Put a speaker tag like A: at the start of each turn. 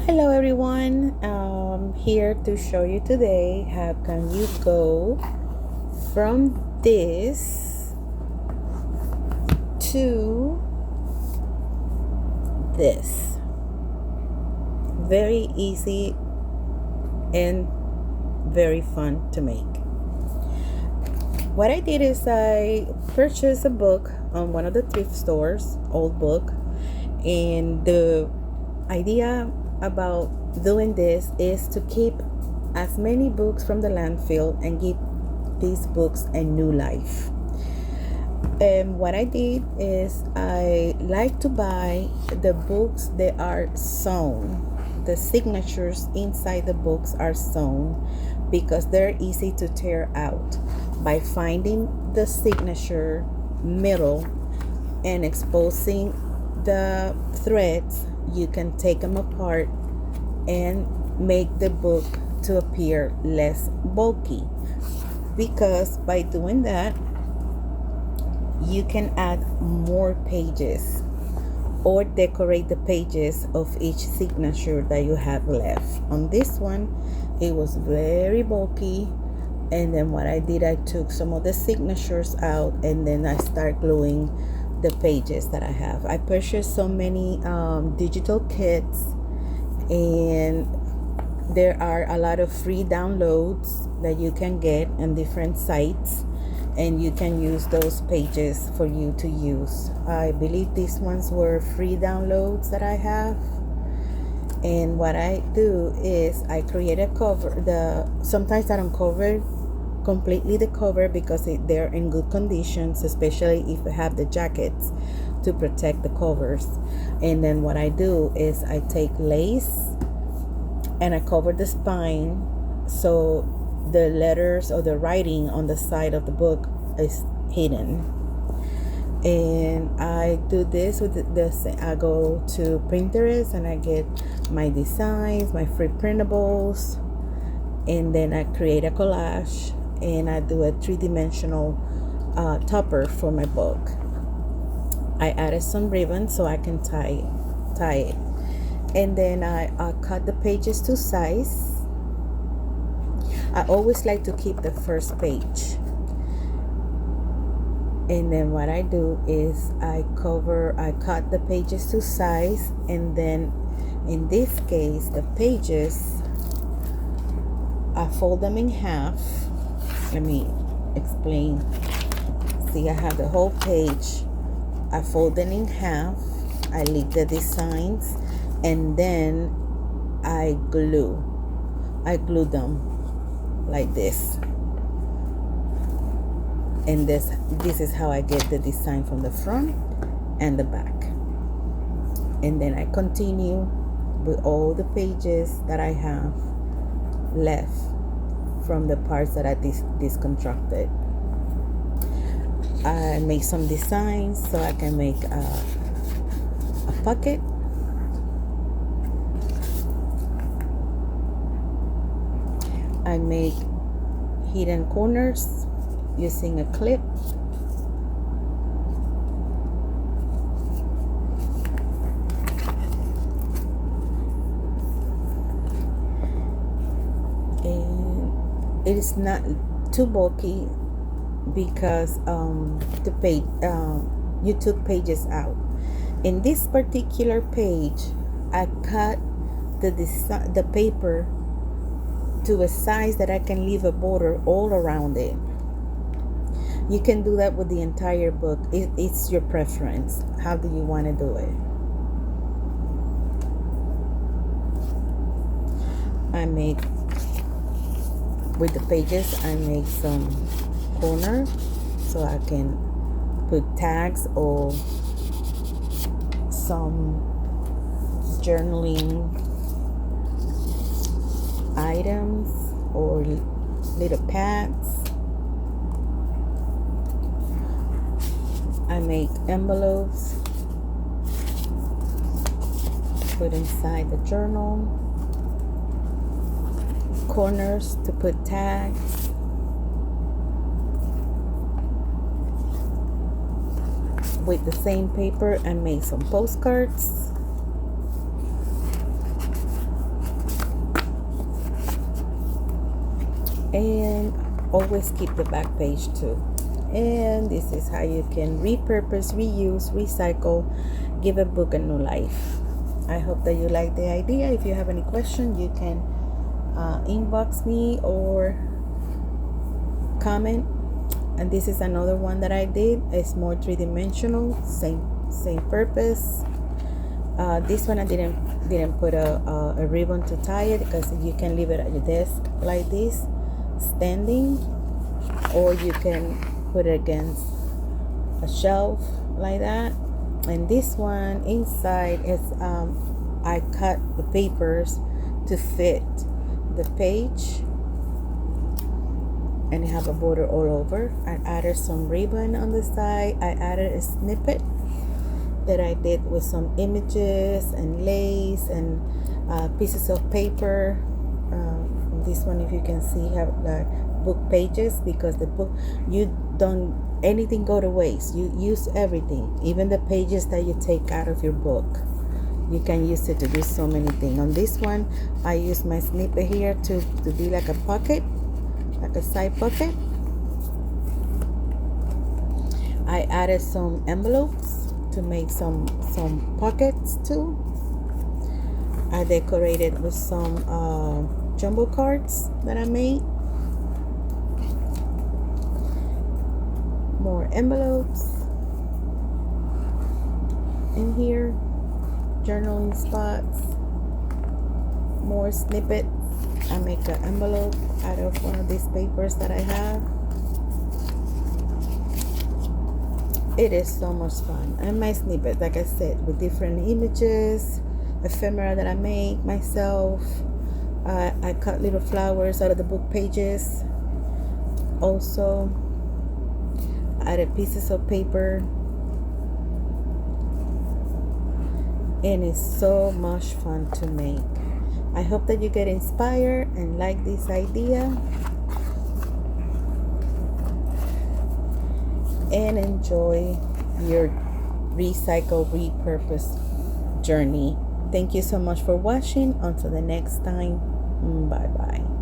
A: Hello everyone, here to show you today how can you go from this to this. Very easy and very fun to make. What I did is I purchased a book on one of the thrift stores, old book, and the idea about doing this is to keep as many books from the landfill and give these books a new life. And what I did is I like to buy the books that are sewn. The signatures inside the books are sewn because they're easy to tear out. By finding the signature middle and exposing the threads, you can take them apart and make the book to appear less bulky, because by doing that you can add more pages or decorate the pages of each signature that you have left. On this one it was very bulky, and then what I did, I took some of the signatures out and then I start gluing the pages that I have. I purchased so many digital kits, and there are a lot of free downloads that you can get on different sites, and you can use those pages for you to use. I believe these ones were free downloads that I have. And what I do is I create a cover. Sometimes I don't cover completely the cover because they're in good conditions, especially if you have the jackets to protect the covers. And then what I do is I take lace and I cover the spine so the letters or the writing on the side of the book is hidden. And I do this with this. I go to Pinterest and I get my designs, my free printables, and then I create a collage and I do a three-dimensional topper for my book. I added some ribbon so I can tie it, and then I cut the pages to size. I always like to keep the first page. And then what I do is I cut the pages to size, and then in this case the pages, I fold them in half. Let me explain. See, I have the whole page. I fold them in half. I leave the designs, and then I glue them like this. And this is how I get the design from the front and the back. And then I continue with all the pages that I have left from the parts that I disconstructed. I make some designs so I can make a pocket. I make hidden corners using a clip. And it is not too bulky because the page you took pages out. In this particular page, I cut the paper to a size that I can leave a border all around it. You can do that with the entire book. It's your preference. How do you want to do it? I make, with the pages, I make some corner so I can put tags or some journaling items or little pads. I make envelopes, put inside the journal, corners to put tags, with the same paper. I made some postcards. and always keep the back page too. And this is how you can repurpose, reuse, recycle, give a book a new life. I hope that you like the idea. If you have any question, you can inbox me or comment. And this is another one that I did. It's more three-dimensional, same purpose. This one I didn't put a ribbon to tie it, because you can leave it at your desk like this, standing, or you can put it against a shelf like that. And this one inside is I cut the papers to fit the page, and you have a border all over. I added some ribbon on the side. I added a snippet that I did with some images and lace and pieces of paper. This one, if you can see, have the book pages, because the book, you don't anything go to waste. You use everything, even the pages that you take out of your book. You can use it to do so many things. On this one, I use my snippet here to be like a pocket, like a side pocket. I added some envelopes to make some pockets too. I decorated with some jumbo cards that I made. More envelopes in here, journaling spots, more snippets. I make an envelope out of one of these papers that I have. It is so much fun. And my snippets, like I said, with different images, ephemera that I make myself. I cut little flowers out of the book pages. Also added pieces of paper, and it's so much fun to make. I hope that you get inspired and like this idea and enjoy your recycle, repurpose journey. Thank you so much for watching. Until the next time, bye bye.